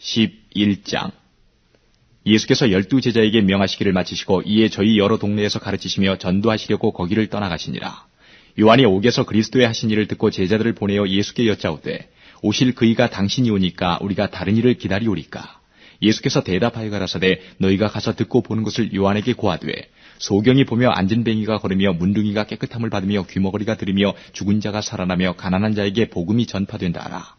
11장. 예수께서 12제자에게 명하시기를 마치시고 이에 저희 여러 동네에서 가르치시며 전도하시려고 거기를 떠나가시니라. 요한이 옥에서 그리스도의 하신 일을 듣고 제자들을 보내어 예수께 여짜오되 오실 그이가 당신이 오니까 우리가 다른 일을 기다리오리까. 예수께서 대답하여 가라사대 너희가 가서 듣고 보는 것을 요한에게 고하되 소경이 보며 앉은 뱅이가 걸으며 문둥이가 깨끗함을 받으며 귀머거리가 들으며 죽은 자가 살아나며 가난한 자에게 복음이 전파된다 하라.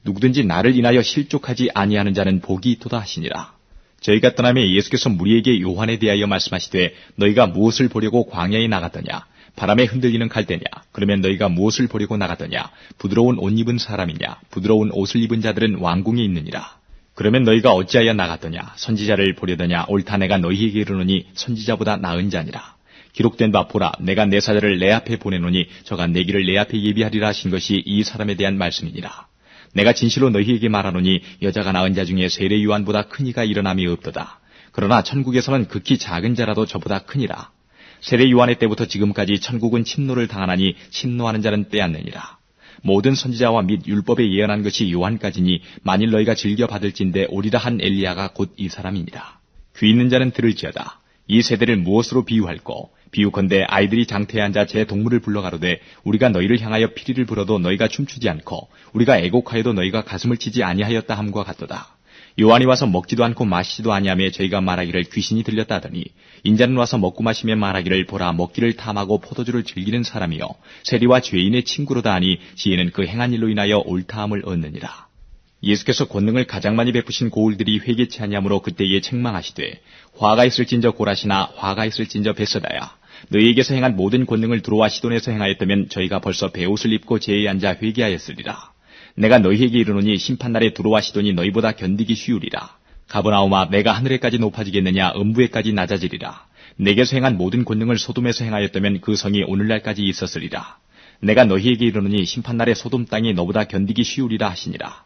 누구든지 나를 인하여 실족하지 아니하는 자는 복이 있도다 하시니라. 저희가 떠나며 예수께서 무리에게 요한에 대하여 말씀하시되 너희가 무엇을 보려고 광야에 나갔더냐. 바람에 흔들리는 갈대냐. 그러면 너희가 무엇을 보려고 나갔더냐. 부드러운 옷 입은 사람이냐. 부드러운 옷을 입은 자들은 왕궁에 있느니라. 그러면 너희가 어찌하여 나갔더냐. 선지자를 보려더냐. 옳다 내가 너희에게 이르노니 선지자보다 나은 자니라. 기록된 바 보라 내가 내 사자를 내 앞에 보내노니 저가 내 길을 내 앞에 예비하리라 하신 것이 이 사람에 대한 말씀이니라. 내가 진실로 너희에게 말하노니 여자가 낳은 자 중에 세례 요한보다 큰 이가 일어남이 없도다. 그러나 천국에서는 극히 작은 자라도 저보다 크니라. 세례 요한의 때부터 지금까지 천국은 침노를 당하나니 침노하는 자는 빼앗느니라. 모든 선지자와 및 율법에 예언한 것이 요한까지니 만일 너희가 즐겨 받을진대 오리라 한 엘리야가 곧 이 사람이니라. 귀 있는 자는 들을지어다. 이 세대를 무엇으로 비유할꼬? 비유컨대 아이들이 장태에 앉아 제 동물을 불러가로되 우리가 너희를 향하여 피리를 불어도 너희가 춤추지 않고 우리가 애곡하여도 너희가 가슴을 치지 아니하였다 함과 같도다. 요한이 와서 먹지도 않고 마시지도 아니하며 저희가 말하기를 귀신이 들렸다 하더니 인자는 와서 먹고 마시며 말하기를 보라 먹기를 탐하고 포도주를 즐기는 사람이요 세리와 죄인의 친구로다 하니 지혜는 그 행한 일로 인하여 옳다함을 얻느니라. 예수께서 권능을 가장 많이 베푸신 고울들이 회개치 아니하므로 그때에 책망하시되 화가 있을진저 고라시나 화가 있을진저 베세다야. 너희에게서 행한 모든 권능을 두로와 시돈에서 행하였다면 저희가 벌써 베옷을 입고 제에 앉아 회개하였으리라. 내가 너희에게 이르노니 심판날에 두로와 시돈이 너희보다 견디기 쉬우리라. 가버나움아 내가 하늘에까지 높아지겠느냐 음부에까지 낮아지리라. 내게서 행한 모든 권능을 소돔에서 행하였다면 그 성이 오늘날까지 있었으리라. 내가 너희에게 이르노니 심판날에 소돔 땅이 너보다 견디기 쉬우리라 하시니라.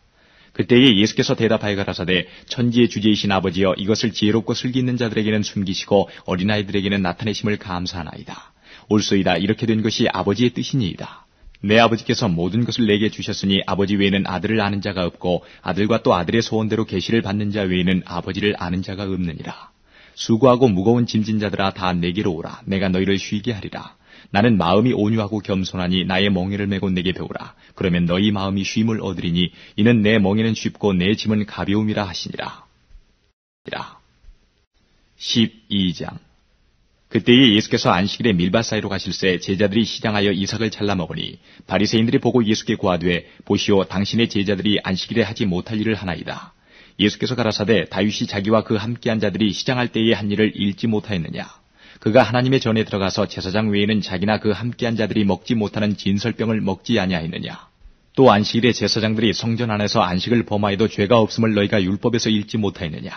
그때에 예수께서 대답하여 가라사대 천지의 주제이신 아버지여 이것을 지혜롭고 슬기 있는 자들에게는 숨기시고 어린아이들에게는 나타내심을 감사하나이다. 옳소이다. 이렇게 된 것이 아버지의 뜻이니이다. 내 아버지께서 모든 것을 내게 주셨으니 아버지 외에는 아들을 아는 자가 없고 아들과 또 아들의 소원대로 계시를 받는 자 외에는 아버지를 아는 자가 없느니라. 수고하고 무거운 짐진 자들아 다 내게로 오라. 내가 너희를 쉬게 하리라. 나는 마음이 온유하고 겸손하니 나의 멍에를 메고 내게 배우라. 그러면 너희 마음이 쉼을 얻으리니 이는 내 멍에는 쉽고 내 짐은 가벼움이라 하시니라. 12장. 그때에 예수께서 안식일에 밀밭 사이로 가실새 제자들이 시장하여 이삭을 잘라 먹으니 바리새인들이 보고 예수께 고하되 보시오 당신의 제자들이 안식일에 하지 못할 일을 하나이다. 예수께서 가라사대 다윗이 자기와 그 함께한 자들이 시장할 때에 한 일을 잃지 못하였느냐. 그가 하나님의 전에 들어가서 제사장 외에는 자기나 그 함께한 자들이 먹지 못하는 진설병을 먹지 아니하였느냐. 또 안식일에 제사장들이 성전 안에서 안식을 범하여도 죄가 없음을 너희가 율법에서 읽지 못하였느냐.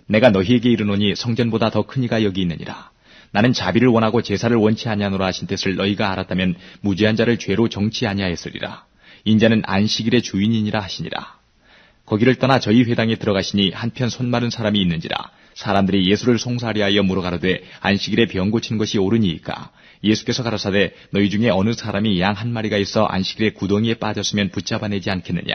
내가 너희에게 이르노니 성전보다 더 큰 이가 여기 있느니라. 나는 자비를 원하고 제사를 원치 아니하노라 하신 뜻을 너희가 알았다면 무죄한 자를 죄로 정치 아니하였으리라. 인자는 안식일의 주인이니라 하시니라. 거기를 떠나 저희 회당에 들어가시니 한편 손 마른 사람이 있는지라. 사람들이 예수를 송사하려 하여 물어가로되 안식일에 병 고치는 것이 옳으니이까. 예수께서 가라사대 너희 중에 어느 사람이 양 한 마리가 있어 안식일에 구덩이에 빠졌으면 붙잡아내지 않겠느냐.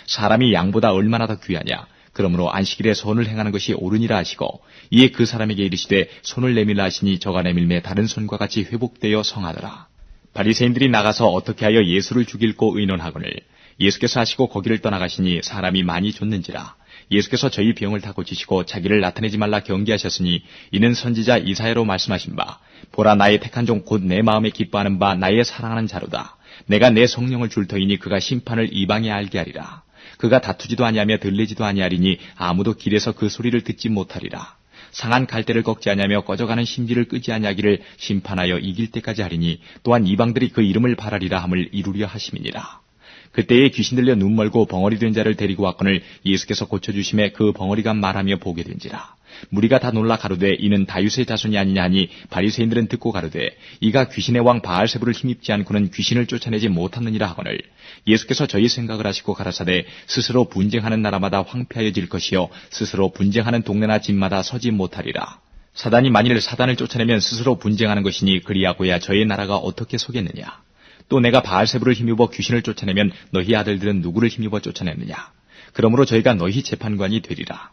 사람이 양보다 얼마나 더 귀하냐. 그러므로 안식일에 손을 행하는 것이 옳으니라 하시고 이에 그 사람에게 이르시되 손을 내밀라 하시니 저가 내밀매 다른 손과 같이 회복되어 성하더라. 바리새인들이 나가서 어떻게 하여 예수를 죽일고 의논하거늘 예수께서 하시고 거기를 떠나가시니 사람이 많이 줬는지라. 예수께서 저희 병을 다 고치시고 자기를 나타내지 말라 경계하셨으니 이는 선지자 이사야로 말씀하신 바 보라 나의 택한 종 곧 내 마음에 기뻐하는 바 나의 사랑하는 자로다. 내가 내 성령을 줄 터이니 그가 심판을 이방에 알게 하리라. 그가 다투지도 아니하며 들리지도 아니하리니 아무도 길에서 그 소리를 듣지 못하리라. 상한 갈대를 꺾지 아니하며 꺼져가는 심지를 끄지 아니하기를 심판하여 이길 때까지 하리니 또한 이방들이 그 이름을 바라리라 함을 이루려 하심이니라. 그때에 귀신 들려 눈 멀고 벙어리 된 자를 데리고 왔거늘 예수께서 고쳐주심에 그 벙어리가 말하며 보게 된지라. 무리가 다 놀라 가로되 이는 다윗의 자손이 아니냐 하니 바리새인들은 듣고 가로되 이가 귀신의 왕 바알세부를 힘입지 않고는 귀신을 쫓아내지 못하느니라 하거늘 예수께서 저희 생각을 하시고 가라사대 스스로 분쟁하는 나라마다 황폐하여질 것이요 스스로 분쟁하는 동네나 집마다 서지 못하리라. 사단이 만일 사단을 쫓아내면 스스로 분쟁하는 것이니 그리하고야 저희 나라가 어떻게 서겠느냐. 또 내가 바알세부를 힘입어 귀신을 쫓아내면 너희 아들들은 누구를 힘입어 쫓아내느냐. 그러므로 저희가 너희 재판관이 되리라.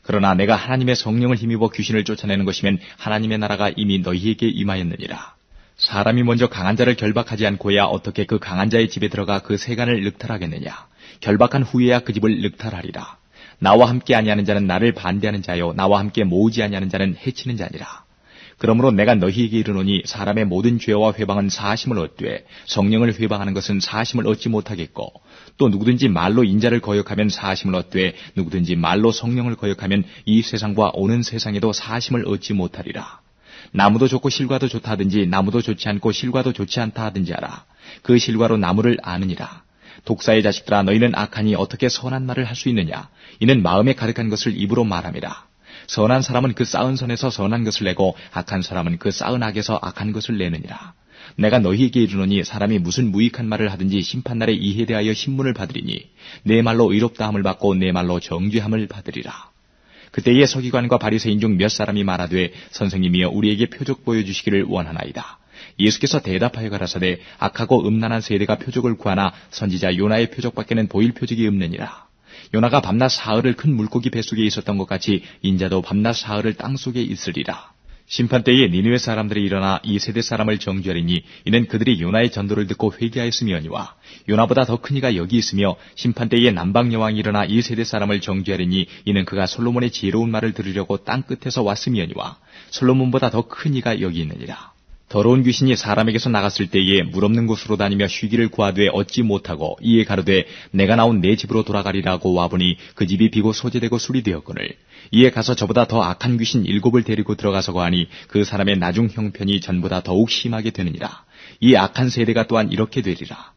그러나 내가 하나님의 성령을 힘입어 귀신을 쫓아내는 것이면 하나님의 나라가 이미 너희에게 임하였느니라. 사람이 먼저 강한 자를 결박하지 않고야 어떻게 그 강한 자의 집에 들어가 그 세간을 늑탈하겠느냐. 결박한 후에야 그 집을 늑탈하리라. 나와 함께 아니하는 자는 나를 반대하는 자요 나와 함께 모으지 아니하는 자는 해치는 자니라. 그러므로 내가 너희에게 이르노니 사람의 모든 죄와 회방은 사하심을 얻되 성령을 회방하는 것은 사하심을 얻지 못하겠고 또 누구든지 말로 인자를 거역하면 사하심을 얻되 누구든지 말로 성령을 거역하면 이 세상과 오는 세상에도 사하심을 얻지 못하리라. 나무도 좋고 실과도 좋다 하든지 나무도 좋지 않고 실과도 좋지 않다 하든지 하라. 그 실과로 나무를 아느니라. 독사의 자식들아 너희는 악하니 어떻게 선한 말을 할 수 있느냐. 이는 마음에 가득한 것을 입으로 말함이라. 선한 사람은 그 쌓은 선에서 선한 것을 내고 악한 사람은 그 쌓은 악에서 악한 것을 내느니라. 내가 너희에게 이르노니 사람이 무슨 무익한 말을 하든지 심판날에 이에 대하여 신문을 받으리니 내 말로 의롭다함을 받고 내 말로 정죄함을 받으리라. 그때에 서기관과 바리새인 중 몇 사람이 말하되 선생님이여 우리에게 표적 보여주시기를 원하나이다. 예수께서 대답하여 가라사대 악하고 음란한 세대가 표적을 구하나 선지자 요나의 표적밖에는 보일 표적이 없느니라. 요나가 밤낮 사흘을 큰 물고기 뱃속에 있었던 것 같이 인자도 밤낮 사흘을 땅속에 있으리라. 심판때에 니느웨 사람들이 일어나 이 세대 사람을 정죄하리니 이는 그들이 요나의 전도를 듣고 회개하였음이오니와 요나보다 더 큰 이가 여기 있으며 심판때에 남방 여왕이 일어나 이 세대 사람을 정죄하리니 이는 그가 솔로몬의 지혜로운 말을 들으려고 땅 끝에서 왔음이오니와 솔로몬보다 더 큰 이가 여기 있느니라. 더러운 귀신이 사람에게서 나갔을 때에 물 없는 곳으로 다니며 쉬기를 구하되 얻지 못하고 이에 가로되 내가 나온 내 집으로 돌아가리라고 와보니 그 집이 비고 소재되고 술이 되었거늘 이에 가서 저보다 더 악한 귀신 7을 데리고 들어가서 거하니 그 사람의 나중 형편이 전보다 더욱 심하게 되느니라. 이 악한 세대가 또한 이렇게 되리라.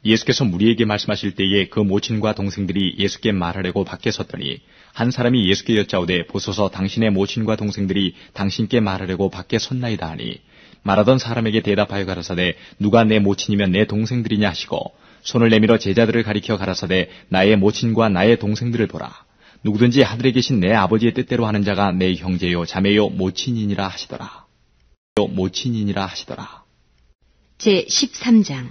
예수께서 무리에게 말씀하실 때에 그 모친과 동생들이 예수께 말하려고 밖에 섰더니 한 사람이 예수께 여짜오되 보소서 당신의 모친과 동생들이 당신께 말하려고 밖에 섰나이다 하니 말하던 사람에게 대답하여 가라사대 누가 내 모친이면 내 동생들이냐 하시고 손을 내밀어 제자들을 가리켜 가라사대 나의 모친과 나의 동생들을 보라. 누구든지 하늘에 계신 내 아버지의 뜻대로 하는 자가 내 형제요 자매요 모친이니라 하시더라. 모친이니라 하시더라. 제13장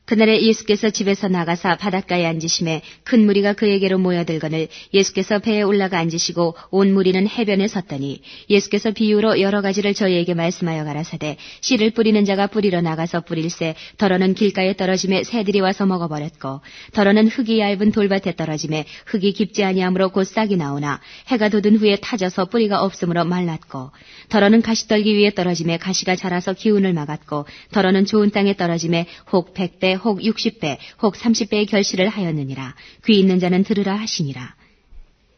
그날에 예수께서 집에서 나가사 바닷가에 앉으심에 큰 무리가 그에게로 모여들거늘 예수께서 배에 올라가 앉으시고 온 무리는 해변에 섰더니 예수께서 비유로 여러 가지를 저희에게 말씀하여 가라사대 씨를 뿌리는 자가 뿌리러 나가서 뿌릴새 더러는 길가에 떨어짐에 새들이 와서 먹어버렸고 더러는 흙이 얇은 돌밭에 떨어짐에 흙이 깊지 아니하므로 곧 싹이 나오나 해가 돋은 후에 타져서 뿌리가 없으므로 말랐고 더러는 가시떨기 위에 떨어짐에 가시가 자라서 기운을 막았고 더러는 좋은 땅에 떨어짐에 혹 100배 혹 60배, 혹 30배의 결실을 하였느니라. 귀 있는 자는 들으라 하시니라.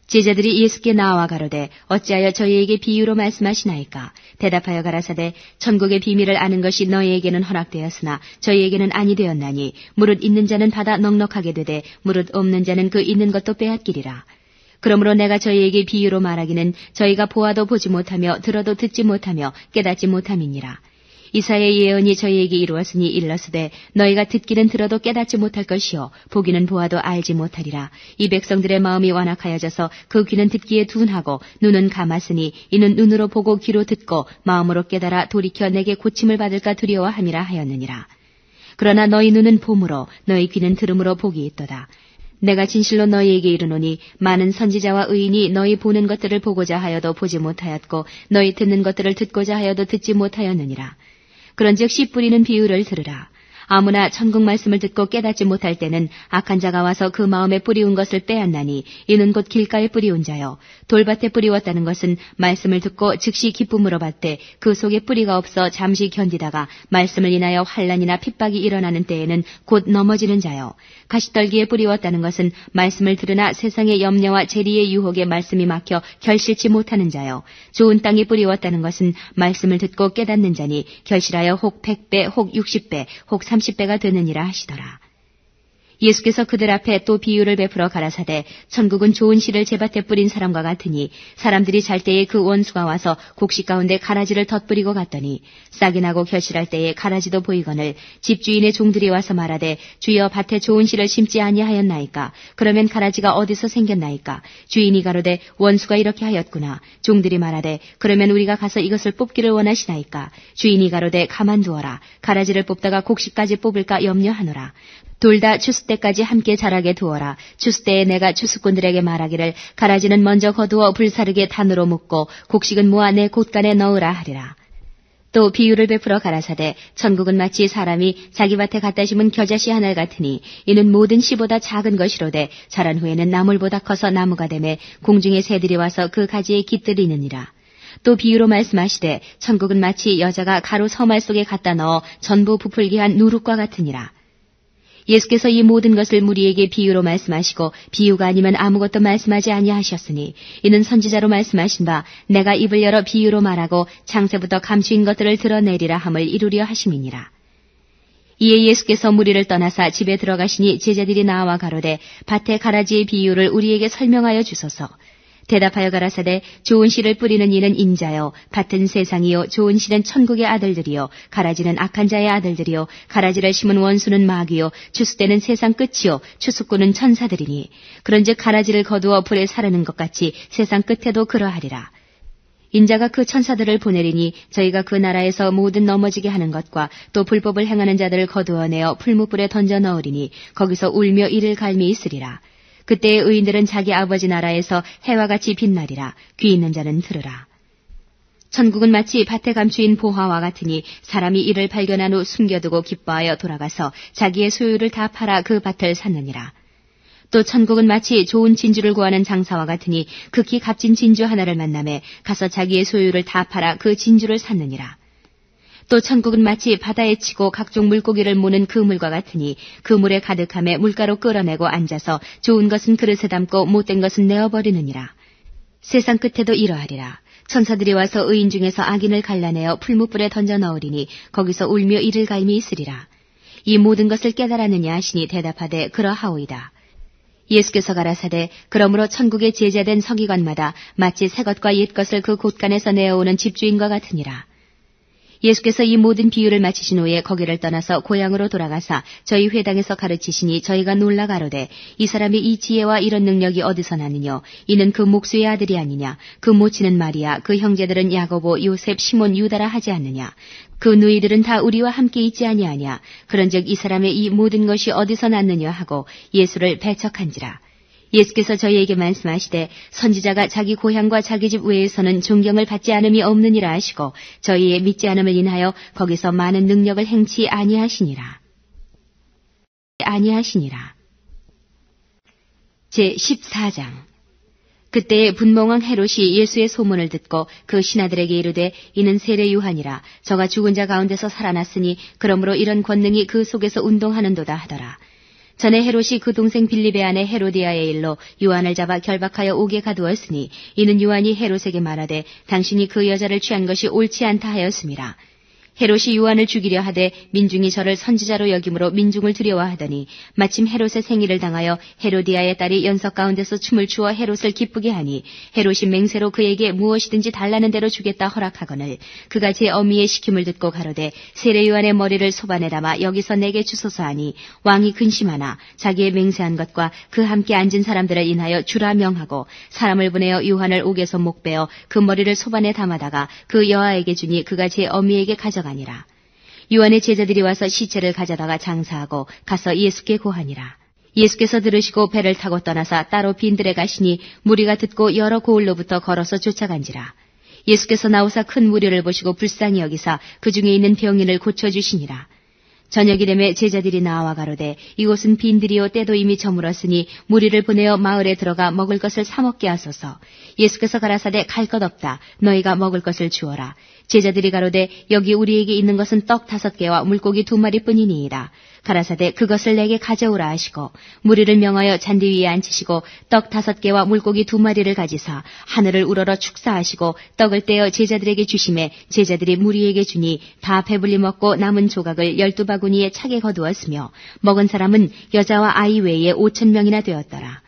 제자들이 예수께 나와 가로되 어찌하여 저희에게 비유로 말씀하시나이까? 대답하여 가라사대 천국의 비밀을 아는 것이 너희에게는 허락되었으나 저희에게는 아니 되었나니 무릇 있는 자는 받아 넉넉하게 되되 무릇 없는 자는 그 있는 것도 빼앗기리라. 그러므로 내가 저희에게 비유로 말하기는 저희가 보아도 보지 못하며 들어도 듣지 못하며 깨닫지 못함이니라. 이사야의 예언이 저희에게 이루었으니 일러스되 너희가 듣기는 들어도 깨닫지 못할 것이요 보기는 보아도 알지 못하리라. 이 백성들의 마음이 완악하여져서 그 귀는 듣기에 둔하고 눈은 감았으니 이는 눈으로 보고 귀로 듣고 마음으로 깨달아 돌이켜 내게 고침을 받을까 두려워함이라 하였느니라. 그러나 너희 눈은 봄으로 너희 귀는 들음으로 복이 있도다. 내가 진실로 너희에게 이르노니 많은 선지자와 의인이 너희 보는 것들을 보고자 하여도 보지 못하였고 너희 듣는 것들을 듣고자 하여도 듣지 못하였느니라. 그런즉 씨 뿌리는 비유를 들으라. 아무나 천국 말씀을 듣고 깨닫지 못할 때는 악한 자가 와서 그 마음에 뿌리운 것을 빼앗나니 이는 곧 길가에 뿌리운 자요 돌밭에 뿌리웠다는 것은 말씀을 듣고 즉시 기쁨으로 받되 그 속에 뿌리가 없어 잠시 견디다가 말씀을 인하여 환난이나 핍박이 일어나는 때에는 곧 넘어지는 자요 가시떨기에 뿌리웠다는 것은 말씀을 들으나 세상의 염려와 재리의 유혹에 말씀이 막혀 결실치 못하는 자요 좋은 땅에 뿌리웠다는 것은 말씀을 듣고 깨닫는 자니 결실하여 혹 100배 혹 60배 혹 30배가 되느니라 하시더라. 예수께서 그들 앞에 또 비유를 베풀어 가라사대 천국은 좋은 씨를 제밭에 뿌린 사람과 같으니 사람들이 잘 때에 그 원수가 와서 곡식 가운데 가라지를 덧뿌리고 갔더니 싹이 나고 결실할 때에 가라지도 보이거늘 집주인의 종들이 와서 말하되 주여 밭에 좋은 씨를 심지 아니하였나이까? 그러면 가라지가 어디서 생겼나이까? 주인이 가로되 원수가 이렇게 하였구나. 종들이 말하되 그러면 우리가 가서 이것을 뽑기를 원하시나이까? 주인이 가로되 가만두어라. 가라지를 뽑다가 곡식까지 뽑을까 염려하노라. 둘 다 추수 때까지 함께 자라게 두어라. 추수 때에 내가 추수꾼들에게 말하기를 가라지는 먼저 거두어 불사르게 단으로 묶고 곡식은 모아 내 곳간에 넣으라 하리라. 또 비유를 베풀어 가라사대 천국은 마치 사람이 자기 밭에 갖다 심은 겨자씨 하늘 같으니 이는 모든 씨보다 작은 것이로되 자란 후에는 나물보다 커서 나무가 되매 공중의 새들이 와서 그 가지에 깃들이느니라. 또 비유로 말씀하시되 천국은 마치 여자가 가루 서말 속에 갖다 넣어 전부 부풀게 한 누룩과 같으니라. 예수께서 이 모든 것을 무리에게 비유로 말씀하시고 비유가 아니면 아무것도 말씀하지 아니하셨으니 이는 선지자로 말씀하신 바 내가 입을 열어 비유로 말하고 창세부터 감추인 것들을 드러내리라 함을 이루려 하심이니라. 이에 예수께서 무리를 떠나사 집에 들어가시니 제자들이 나와 가로되 밭의 가라지의 비유를 우리에게 설명하여 주소서. 대답하여 가라사대 좋은 씨를 뿌리는 이는 인자요 밭은 세상이요 좋은 씨는 천국의 아들들이요 가라지는 악한 자의 아들들이요 가라지를 심은 원수는 마귀요 추수 때는 세상 끝이요 추수꾼은 천사들이니 그런즉 가라지를 거두어 불에 사르는 것 같이 세상 끝에도 그러하리라. 인자가 그 천사들을 보내리니 저희가 그 나라에서 모든 넘어지게 하는 것과 또 불법을 행하는 자들을 거두어내어 풀무불에 던져 넣으리니 거기서 울며 이를 갈미 있으리라. 그때의 의인들은 자기 아버지 나라에서 해와 같이 빛나리라. 귀 있는 자는 들으라. 천국은 마치 밭에 감추인 보화와 같으니 사람이 이를 발견한 후 숨겨두고 기뻐하여 돌아가서 자기의 소유를 다 팔아 그 밭을 샀느니라. 또 천국은 마치 좋은 진주를 구하는 장사와 같으니 극히 값진 진주 하나를 만나매 가서 자기의 소유를 다 팔아 그 진주를 샀느니라. 또 천국은 마치 바다에 치고 각종 물고기를 모는 그물과 같으니 그 물에 가득함에 물가로 끌어내고 앉아서 좋은 것은 그릇에 담고 못된 것은 내어버리느니라. 세상 끝에도 이러하리라. 천사들이 와서 의인 중에서 악인을 갈라내어 풀무불에 던져 넣으리니 거기서 울며 이를 갈미 있으리라. 이 모든 것을 깨달았느냐 하시니 대답하되 그러하오이다. 예수께서 가라사대 그러므로 천국의 제자된 서기관마다 마치 새 것과 옛 것을 그 곳간에서 내어오는 집주인과 같으니라. 예수께서 이 모든 비유를 마치신 후에 거기를 떠나서 고향으로 돌아가사 저희 회당에서 가르치시니 저희가 놀라 가로되 이 사람이 이 지혜와 이런 능력이 어디서 나느냐 이는 그 목수의 아들이 아니냐 그 모치는 마리아 그 형제들은 야고보 요셉 시몬 유다라 하지 않느냐 그 누이들은 다 우리와 함께 있지 아니하냐 그런즉 이 사람의 이 모든 것이 어디서 났느냐 하고 예수를 배척한지라. 예수께서 저희에게 말씀하시되 선지자가 자기 고향과 자기 집 외에서는 존경을 받지 않음이 없느니라 하시고 저희의 믿지 않음을 인하여 거기서 많은 능력을 행치 아니하시니라. 제14장 그때에 분봉왕 헤롯이 예수의 소문을 듣고 그 신하들에게 이르되 이는 세례 요한이라 저가 죽은 자 가운데서 살아났으니 그러므로 이런 권능이 그 속에서 운동하는도다 하더라. 전에 헤롯이 그 동생 빌립의 아내 헤로디아의 일로 요한을 잡아 결박하여 옥에 가두었으니 이는 요한이 헤롯에게 말하되 당신이 그 여자를 취한 것이 옳지 않다 하였음이라. 헤롯이 요한을 죽이려 하되 민중이 저를 선지자로 여김으로 민중을 두려워하더니 마침 헤롯의 생일을 당하여 헤로디아의 딸이 연석 가운데서 춤을 추어 헤롯을 기쁘게 하니 헤롯이 맹세로 그에게 무엇이든지 달라는 대로 주겠다 허락하거늘 그가 제 어미의 시킴을 듣고 가로되 세례 요한의 머리를 소반에 담아 여기서 내게 주소서 하니 왕이 근심하나 자기의 맹세한 것과 그 함께 앉은 사람들을 인하여 주라 명하고 사람을 보내어 요한을 옥에서 목베어 그 머리를 소반에 담아다가 그 여아에게 주니 그가 제 어미에게 가져가니라. 요한의 제자들이 와서 시체를 가져다가 장사하고 가서 예수께 고하니라. 예수께서 들으시고 배를 타고 떠나사 따로 빈들에 가시니 무리가 듣고 여러 고을로부터 걸어서 쫓아간지라. 예수께서 나오사 큰 무리를 보시고 불쌍히 여기사 그 중에 있는 병인을 고쳐주시니라. 저녁이 되매 제자들이 나와 가로되 이곳은 빈들이요 때도 이미 저물었으니 무리를 보내어 마을에 들어가 먹을 것을 사 먹게 하소서. 예수께서 가라사대 갈 것 없다. 너희가 먹을 것을 주어라. 제자들이 가로되 여기 우리에게 있는 것은 떡 5개와 물고기 2마리뿐이니이다. 가라사대 그것을 내게 가져오라 하시고 무리를 명하여 잔디 위에 앉히시고 떡 5개와 물고기 2마리를 가지사 하늘을 우러러 축사하시고 떡을 떼어 제자들에게 주시매 제자들이 무리에게 주니 다 배불리 먹고 남은 조각을 12바구니에 차게 거두었으며 먹은 사람은 여자와 아이 외에 5,000명이나 되었더라.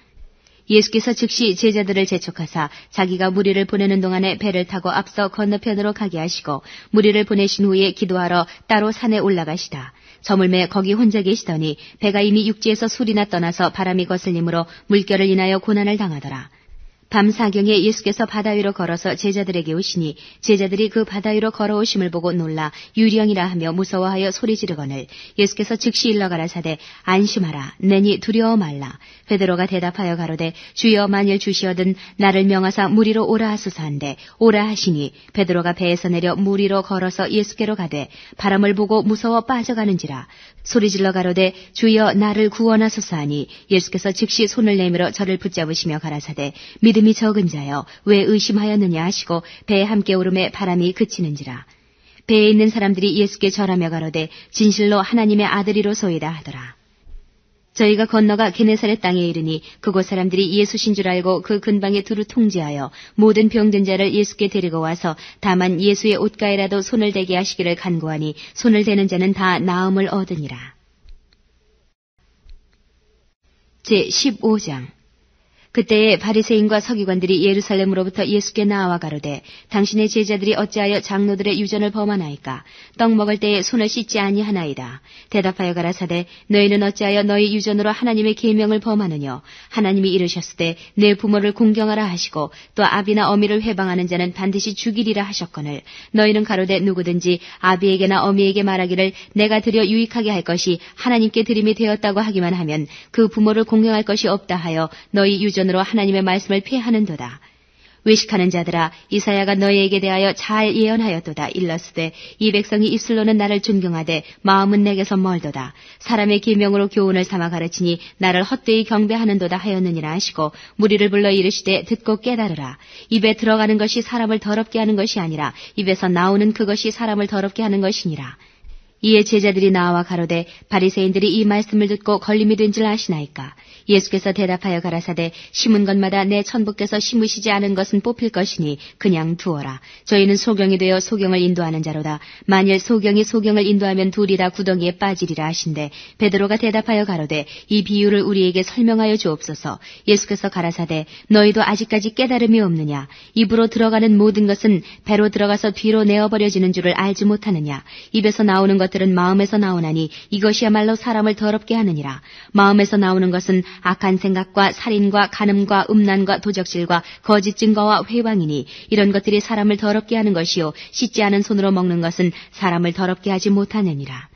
예수께서 즉시 제자들을 재촉하사 자기가 무리를 보내는 동안에 배를 타고 앞서 건너편으로 가게 하시고 무리를 보내신 후에 기도하러 따로 산에 올라가시다. 저물매 거기 혼자 계시더니 배가 이미 육지에서 술이나 떠나서 바람이 거슬림으로 물결을 인하여 고난을 당하더라. 밤 사경에 예수께서 바다 위로 걸어서 제자들에게 오시니 제자들이 그 바다 위로 걸어오심을 보고 놀라 유령이라 하며 무서워하여 소리 지르거늘 예수께서 즉시 일러 가라사대 안심하라 내니 두려워 말라. 베드로가 대답하여 가로되 주여 만일 주시어든 나를 명하사 물 위로 오라 하소서 한데 오라 하시니 베드로가 배에서 내려 물 위로 걸어서 예수께로 가되 바람을 보고 무서워 빠져가는지라. 소리질러 가로되 주여 나를 구원하소서 하니 예수께서 즉시 손을 내밀어 저를 붙잡으시며 가라사대 믿음이 적은 자여 왜 의심하였느냐 하시고 배에 함께 오름에 바람이 그치는지라. 배에 있는 사람들이 예수께 절하며 가로되 진실로 하나님의 아들이로소이다 하더라. 저희가 건너가 게네사렛 땅에 이르니 그곳 사람들이 예수신 줄 알고 그 근방에 두루 통제하여 모든 병든 자를 예수께 데리고 와서 다만 예수의 옷가에라도 손을 대게 하시기를 간구하니 손을 대는 자는 다 나음을 얻으니라. 제15장 그때에 바리새인과 서기관들이 예루살렘으로부터 예수께 나와 가로되 당신의 제자들이 어찌하여 장로들의 유전을 범하나이까 떡 먹을 때에 손을 씻지 아니하나이다. 대답하여 가라사대 너희는 어찌하여 너희 유전으로 하나님의 계명을 범하느뇨. 하나님이 이르셨을 때 내 부모를 공경하라 하시고 또 아비나 어미를 회방하는 자는 반드시 죽이리라 하셨거늘 너희는 가로되 누구든지 아비에게나 어미에게 말하기를 내가 드려 유익하게 할 것이 하나님께 드림이 되었다고 하기만 하면 그 부모를 공경할 것이 없다 하여 너희 유전 으로 하나님의 말씀을 폐하는도다. 외식하는 자들아 이사야가 너희에게 대하여 잘 예언하였도다. 일렀으되 이 백성이 입술로는 나를 존경하되 마음은 내게서 멀도다. 사람의 계명으로 교훈을 삼아 가르치니 나를 헛되이 경배하는도다 하였느니라 하시고 무리를 불러 이르시되 듣고 깨달으라. 입에 들어가는 것이 사람을 더럽게 하는 것이 아니라 입에서 나오는 그것이 사람을 더럽게 하는 것이니라. 이에 제자들이 나와 가로되 바리새인들이 이 말씀을 듣고 걸림이 된 줄 아시나이까. 예수께서 대답하여 가라사대 심은 것마다 내 천부께서 심으시지 않은 것은 뽑힐 것이니 그냥 두어라. 저희는 소경이 되어 소경을 인도하는 자로다. 만일 소경이 소경을 인도하면 둘이 다 구덩이에 빠지리라 하신대 베드로가 대답하여 가로되 이 비유를 우리에게 설명하여 주옵소서. 예수께서 가라사대 너희도 아직까지 깨달음이 없느냐. 입으로 들어가는 모든 것은 배로 들어가서 뒤로 내어버려지는 줄을 알지 못하느냐. 입에서 나오는 것들은 마음에서 나오나니 이것이야말로 사람을 더럽게 하느니라. 마음에서 나오는 것은 악한 생각과 살인과 간음과 음란과 도적질과 거짓 증거와 회방이니 이런 것들이 사람을 더럽게 하는 것이요 씻지 않은 손으로 먹는 것은 사람을 더럽게 하지 못하느니라.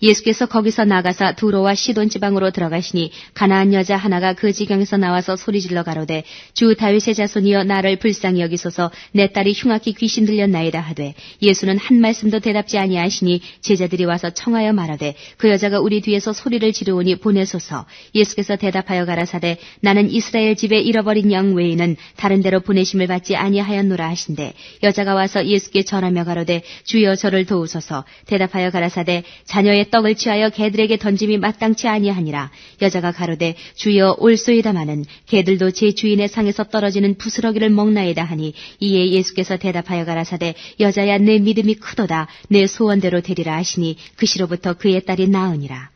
예수께서 거기서 나가사 두로와 시돈 지방으로 들어가시니 가나안 여자 하나가 그 지경에서 나와서 소리질러 가로되 주 다윗의 자손이여 나를 불쌍히 여기소서 내 딸이 흉악히 귀신 들렸나이다 하되 예수는 한 말씀도 대답지 아니하시니 제자들이 와서 청하여 말하되 그 여자가 우리 뒤에서 소리를 지르오니 보내소서. 예수께서 대답하여 가라사대 나는 이스라엘 집에 잃어버린 양 외에는 다른 데로 보내심을 받지 아니하였노라 하신대 여자가 와서 예수께 절하며 가로되 주여 저를 도우소서. 대답하여 가라사대 자녀의 떡을 취하여 개들에게 던짐이 마땅치 아니하니라. 여자가 가로되 주여 올소이다마는 개들도 제 주인의 상에서 떨어지는 부스러기를 먹나이다 하니 이에 예수께서 대답하여 가라사대 여자야 내 믿음이 크도다. 내 소원대로 되리라 하시니 그 시로부터 그의 딸이 나으니라.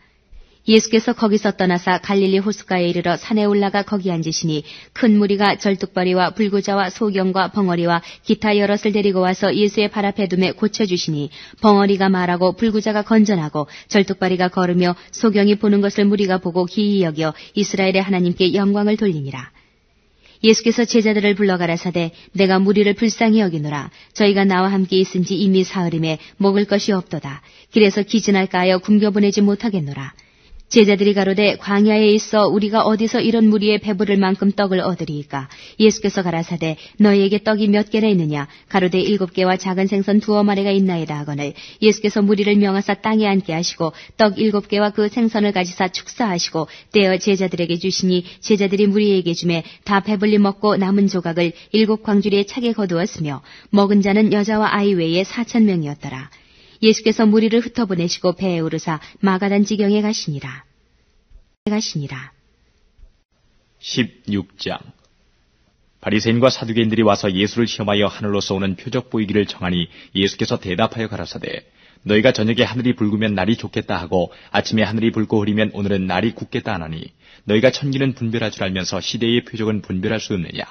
예수께서 거기서 떠나사 갈릴리 호숫가에 이르러 산에 올라가 거기 앉으시니 큰 무리가 절뚝벌이와 불구자와 소경과 벙어리와 기타 여럿을 데리고 와서 예수의 발 앞에 두매 고쳐주시니 벙어리가 말하고 불구자가 건전하고 절뚝벌이가 걸으며 소경이 보는 것을 무리가 보고 기이 여겨 이스라엘의 하나님께 영광을 돌리니라. 예수께서 제자들을 불러 가라사대 내가 무리를 불쌍히 여기노라. 저희가 나와 함께 있은지 이미 사흘임에 먹을 것이 없도다. 길에서 기진할까 하여 굶겨보내지 못하겠노라. 제자들이 가로되 광야에 있어 우리가 어디서 이런 무리에 배부를 만큼 떡을 얻으리이까. 예수께서 가라사대 너희에게 떡이 몇 개나 있느냐. 가로되 7개와 작은 생선 2마리가 있나이다 하거늘 예수께서 무리를 명하사 땅에 앉게 하시고 떡 7개와 그 생선을 가지사 축사하시고 떼어 제자들에게 주시니 제자들이 무리에게 주매 다 배불리 먹고 남은 조각을 7광주리에 차게 거두었으며 먹은 자는 여자와 아이 외에 4,000명이었더라. 예수께서 무리를 흩어보내시고 배에 오르사 마가단 지경에 가시니라. 16장 바리새인과 사두개인들이 와서 예수를 시험하여 하늘로서 오는 표적 보이기를 청하니 예수께서 대답하여 가라사대 너희가 저녁에 하늘이 붉으면 날이 좋겠다 하고 아침에 하늘이 붉고 흐리면 오늘은 날이 굳겠다 하나니 너희가 천기는 분별할 줄 알면서 시대의 표적은 분별할 수 없느냐.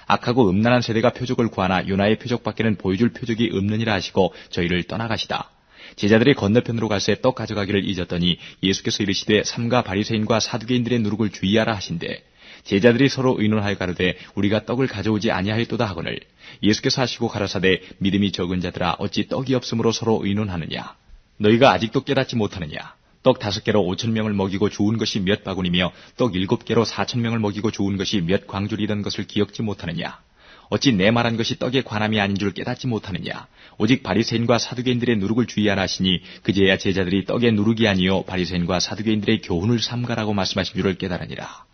악하고 음란한 세대가 표적을 구하나 요나의 표적밖에는 보여줄 표적이 없느니라 하시고 저희를 떠나가시다. 제자들이 건너편으로 갈새 떡 가져가기를 잊었더니 예수께서 이르시되 삼가 바리새인과 사두개인들의 누룩을 주의하라 하신대 제자들이 서로 의논하여 가로되 우리가 떡을 가져오지 아니하였도다 하거늘 예수께서 하시고 가라사대 믿음이 적은 자들아 어찌 떡이 없으므로 서로 의논하느냐. 너희가 아직도 깨닫지 못하느냐. 떡 5개로 5,000명을 먹이고 주운 것이 몇 바구니며 떡 7개로 4,000명을 먹이고 주운 것이 몇 광줄이던 것을 기억지 못하느냐. 어찌 내 말한 것이 떡에 관함이 아닌 줄 깨닫지 못하느냐. 오직 바리새인과 사두개인들의 누룩을 주의하라 하시니 그제야 제자들이 떡의 누룩이 아니요 바리새인과 사두개인들의 교훈을 삼가라고 말씀하신 줄을 깨달으니라.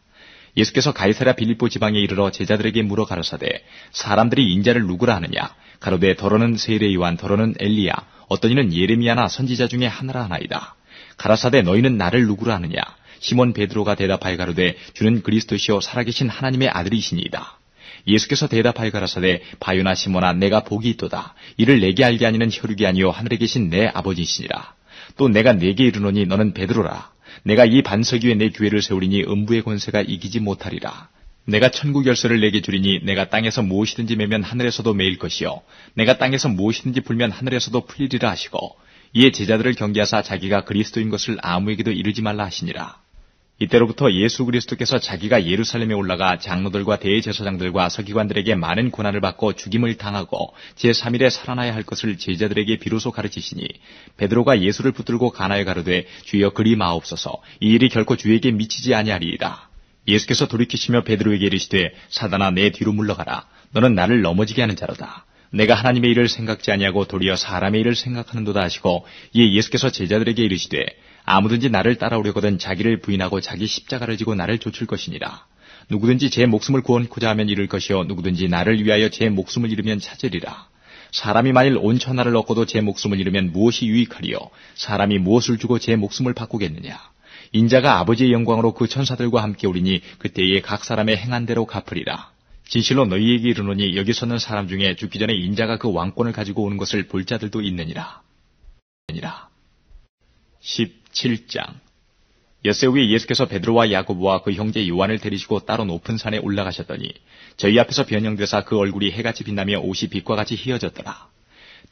예수께서 가이사랴 빌립보 지방에 이르러 제자들에게 물어 가라사대 사람들이 인자를 누구라 하느냐. 가로되 더러는 세례 요한 더러는 엘리야 어떤 이는 예레미야나 선지자 중에 하나라 하나이다. 가라사대 너희는 나를 누구라 하느냐. 시몬 베드로가 대답하여 가로되 주는 그리스도시요 살아계신 하나님의 아들이시니이다. 예수께서 대답하여 가라사대 바요나 시몬아 내가 복이 있도다. 이를 내게 알게 하니는 혈육이 아니요 하늘에 계신 내 아버지시니라. 또 내가 네게 이르노니 너는 베드로라. 내가 이 반석 위에 내 교회를 세우리니 음부의 권세가 이기지 못하리라. 내가 천국 열쇠를 내게 주리니 내가 땅에서 무엇이든지 매면 하늘에서도 매일 것이요 내가 땅에서 무엇이든지 풀면 하늘에서도 풀리리라 하시고 이에 제자들을 경계하사 자기가 그리스도인 것을 아무에게도 이르지 말라 하시니라. 이때로부터 예수 그리스도께서 자기가 예루살렘에 올라가 장로들과 대제사장들과 서기관들에게 많은 고난을 받고 죽임을 당하고 제3일에 살아나야 할 것을 제자들에게 비로소 가르치시니 베드로가 예수를 붙들고 가나에 가로되 주여 그리 마옵소서 이 일이 결코 주에게 미치지 아니하리이다. 예수께서 돌이키시며 베드로에게 이르시되 사단아 내 뒤로 물러가라. 너는 나를 넘어지게 하는 자로다. 내가 하나님의 일을 생각지 아니하고 도리어 사람의 일을 생각하는도다 하시고 이에 예수께서 제자들에게 이르시되 아무든지 나를 따라오려거든 자기를 부인하고 자기 십자가를 지고 나를 좇을 것이니라. 누구든지 제 목숨을 구원코자 하면 잃을 것이요 누구든지 나를 위하여 제 목숨을 잃으면 찾으리라. 사람이 만일 온 천하를 얻고도 제 목숨을 잃으면 무엇이 유익하리요. 사람이 무엇을 주고 제 목숨을 바꾸겠느냐. 인자가 아버지의 영광으로 그 천사들과 함께 오리니 그때에 각 사람의 행한 대로 갚으리라. 진실로 너희에게 이르노니 여기 서는 사람 중에 죽기 전에 인자가 그 왕권을 가지고 오는 것을 볼 자들도 있느니라. 17장 엿새 후에 예수께서 베드로와 야고보와 그 형제 요한을 데리시고 따로 높은 산에 올라가셨더니 저희 앞에서 변형되사 그 얼굴이 해같이 빛나며 옷이 빛과 같이 희어졌더라.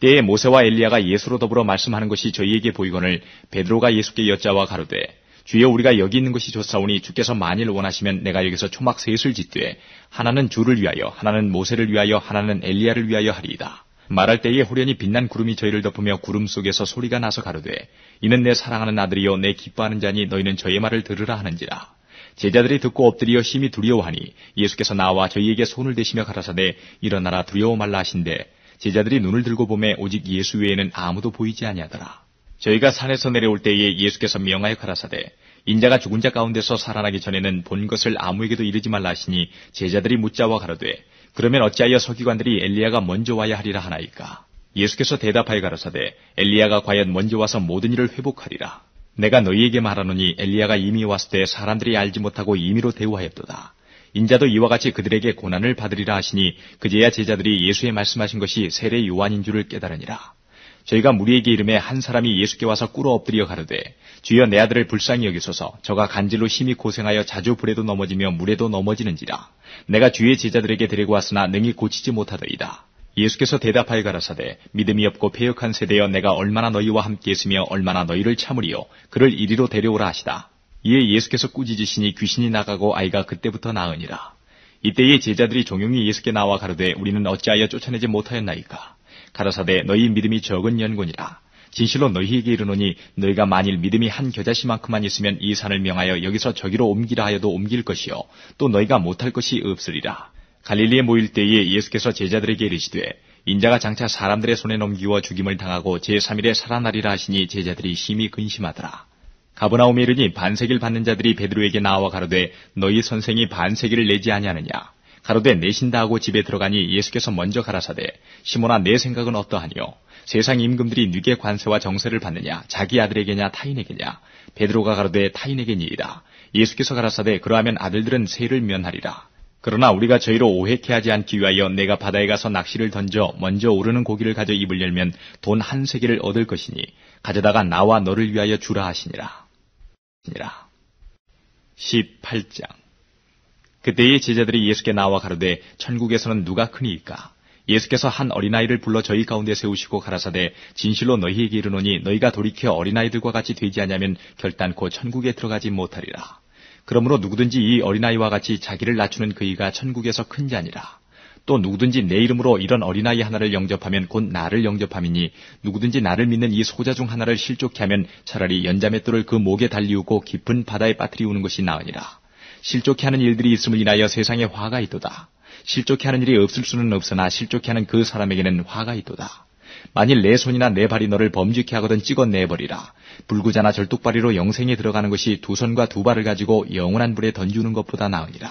때에 모세와 엘리야가 예수로 더불어 말씀하는 것이 저희에게 보이거늘 베드로가 예수께 여짜와 가로되 주여 우리가 여기 있는 것이 좋사오니 주께서 만일 원하시면 내가 여기서 초막 셋을 짓되 하나는 주를 위하여 하나는 모세를 위하여 하나는 엘리야를 위하여 하리이다. 말할 때에 호련히 빛난 구름이 저희를 덮으며 구름 속에서 소리가 나서 가로되 이는 내 사랑하는 아들이요 내 기뻐하는 자니 너희는 저의 말을 들으라 하는지라. 제자들이 듣고 엎드려 심히 두려워하니 예수께서 나와 저희에게 손을 대시며 가라사대 일어나라 두려워 말라 하신대 제자들이 눈을 들고 보매 오직 예수 외에는 아무도 보이지 아니하더라. 저희가 산에서 내려올 때에 예수께서 명하여 가라사대 인자가 죽은 자 가운데서 살아나기 전에는 본 것을 아무에게도 이르지 말라 하시니 제자들이 묻자와 가로되 그러면 어찌하여 서기관들이 엘리야가 먼저 와야 하리라 하나이까. 예수께서 대답하여 가라사대 엘리야가 과연 먼저 와서 모든 일을 회복하리라. 내가 너희에게 말하노니 엘리야가 이미 왔을 때 사람들이 알지 못하고 임의로 대우하였도다. 인자도 이와 같이 그들에게 고난을 받으리라 하시니 그제야 제자들이 예수의 말씀하신 것이 세례 요한인 줄을 깨달으니라. 저희가 무리에게 이름에 한 사람이 예수께 와서 꿇어 엎드려 가로되 주여 내 아들을 불쌍히 여기소서 저가 간질로 심히 고생하여 자주 불에도 넘어지며 물에도 넘어지는지라. 내가 주의 제자들에게 데리고 왔으나 능히 고치지 못하더이다. 예수께서 대답하여 가라사대 믿음이 없고 패역한 세대여 내가 얼마나 너희와 함께 있으며 얼마나 너희를 참으리요 그를 이리로 데려오라 하시다. 이에 예수께서 꾸짖으시니 귀신이 나가고 아이가 그때부터 나으니라. 이때에 제자들이 종용이 예수께 나와 가로되 우리는 어찌하여 쫓아내지 못하였나이까. 가라사대 너희 믿음이 적은 연곤이라. 진실로 너희에게 이르노니 너희가 만일 믿음이 한 겨자씨만큼만 있으면 이 산을 명하여 여기서 저기로 옮기라 하여도 옮길 것이요 또 너희가 못할 것이 없으리라. 갈릴리에 모일 때에 예수께서 제자들에게 이르시되 인자가 장차 사람들의 손에 넘기워 죽임을 당하고 제3일에 살아나리라 하시니 제자들이 심히 근심하더라. 가버나움에 이르니 반세기를 받는 자들이 베드로에게 나와 가로되 너희 선생이 반세기를 내지 아니하느냐. 가로되 내신다 하고 집에 들어가니 예수께서 먼저 가라사대 시몬아 내 생각은 어떠하니요. 세상 임금들이 네게 관세와 정세를 받느냐 자기 아들에게냐 타인에게냐. 베드로가 가로되 타인에게니이다. 예수께서 가라사대 그러하면 아들들은 세를 면하리라. 그러나 우리가 저희로 오해케 하지 않기 위하여 내가 바다에 가서 낚시를 던져 먼저 오르는 고기를 가져 입을 열면 돈 1세겔을 얻을 것이니 가져다가 나와 너를 위하여 주라 하시니라. 18장 그때의 제자들이 예수께 나와 가로되 천국에서는 누가 크니이까. 예수께서 한 어린아이를 불러 저희 가운데 세우시고 가라사대 진실로 너희에게 이르노니 너희가 돌이켜 어린아이들과 같이 되지 아니하면 결단코 천국에 들어가지 못하리라. 그러므로 누구든지 이 어린아이와 같이 자기를 낮추는 그이가 천국에서 큰 자니라. 또 누구든지 내 이름으로 이런 어린아이 하나를 영접하면 곧 나를 영접함이니 누구든지 나를 믿는 이 소자 중 하나를 실족케 하면 차라리 연자맷돌을 그 목에 달리우고 깊은 바다에 빠뜨리우는 것이 나으니라. 실족케 하는 일들이 있음을 인하여 세상에 화가 있도다. 실족케 하는 일이 없을 수는 없으나 실족케 하는 그 사람에게는 화가 있도다. 만일 내 손이나 내 발이 너를 범죄케 하거든 찍어내버리라. 불구자나 절뚝발이로 영생에 들어가는 것이 두 손과 두 발을 가지고 영원한 불에 던지우는 것보다 나으니라.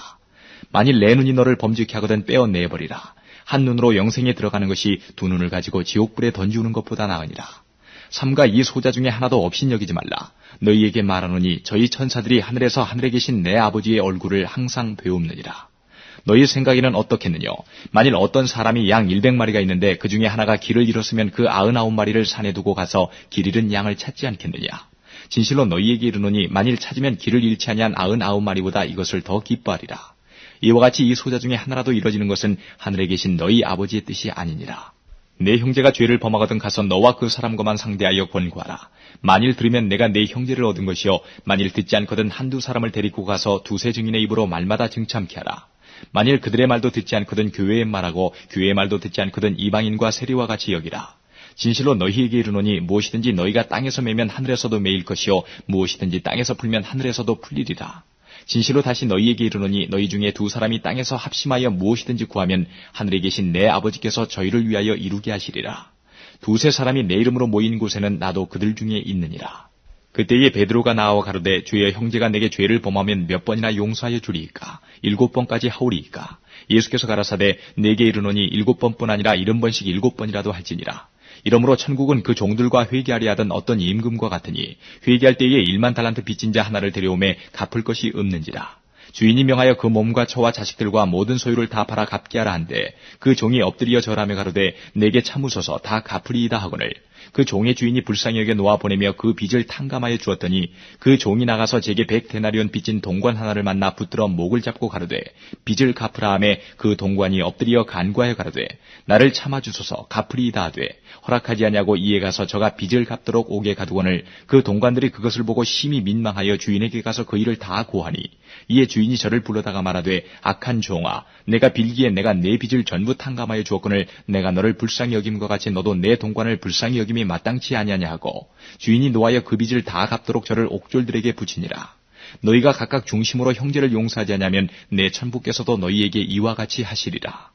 만일 내 눈이 너를 범죄케 하거든 빼어내버리라. 한 눈으로 영생에 들어가는 것이 두 눈을 가지고 지옥불에 던지우는 것보다 나으니라. 삼가 이 소자 중에 하나도 업신여기지 말라. 너희에게 말하노니 저희 천사들이 하늘에서 하늘에 계신 내 아버지의 얼굴을 항상 배웁느니라. 너희 생각에는 어떻겠느냐? 만일 어떤 사람이 양 100마리가 있는데 그 중에 하나가 길을 잃었으면 그 99마리를 산에 두고 가서 길 잃은 양을 찾지 않겠느냐? 진실로 너희에게 이르노니 만일 찾으면 길을 잃지 아니한 99마리보다 이것을 더 기뻐하리라. 이와 같이 이 소자 중에 하나라도 이뤄지는 것은 하늘에 계신 너희 아버지의 뜻이 아니니라. 내 형제가 죄를 범하거든 가서 너와 그 사람과만 상대하여 권고하라. 만일 들으면 내가 내 형제를 얻은 것이요 만일 듣지 않거든 한두 사람을 데리고 가서 두세 증인의 입으로 말마다 증참케 하라. 만일 그들의 말도 듣지 않거든 교회의 말하고 교회의 말도 듣지 않거든 이방인과 세리와 같이 여기라. 진실로 너희에게 이르노니 무엇이든지 너희가 땅에서 매면 하늘에서도 매일 것이요 무엇이든지 땅에서 풀면 하늘에서도 풀리리라. 진실로 다시 너희에게 이르노니 너희 중에 두 사람이 땅에서 합심하여 무엇이든지 구하면 하늘에 계신 내 아버지께서 저희를 위하여 이루게 하시리라. 두세 사람이 내 이름으로 모인 곳에는 나도 그들 중에 있느니라. 그때에 베드로가 나와 가로되 주여 형제가 내게 죄를 범하면 몇 번이나 용서하여 주리이까? 7번까지 하오리이까? 예수께서 가라사대 내게 이르노니 7번뿐 아니라 70번씩 7번이라도 할지니라. 이러므로 천국은 그 종들과 회개하려 하던 어떤 임금과 같으니 회개할 때에 1만 달란트 빚진 자 하나를 데려오매 갚을 것이 없는지라. 주인이 명하여 그 몸과 처와 자식들과 모든 소유를 다 팔아 갚게 하라 한데 그 종이 엎드려 절하며 가로되 내게 참으소서 다 갚으리이다 하거늘 그 종의 주인이 불쌍히 여겨 놓아 보내며 그 빚을 탕감하여 주었더니 그 종이 나가서 제게 100데나리온 빚진 동관 하나를 만나 붙들어 목을 잡고 가로되 빚을 갚으라 하매 그 동관이 엎드려 간구하여 가로되 나를 참아주소서 갚으리이다 하되 허락하지 아니하고 이에 가서 저가 빚을 갚도록 오게 가두거늘 그 동관들이 그것을 보고 심히 민망하여 주인에게 가서 그 일을 다 고하니 이에 주인이 저를 불러다가 말하되 악한 종아 내가 빌기에 내가 내 빚을 전부 탕감하여 주었거늘 내가 너를 불쌍히 여김과 같이 너도 내 동관을 불쌍히 여김이 마땅치 아니하냐 하고 주인이 노하여 그 빚을 다 갚도록 저를 옥졸들에게 붙이니라. 너희가 각각 중심으로 형제를 용서하지 않으면 내 천부께서도 너희에게 이와 같이 하시리라.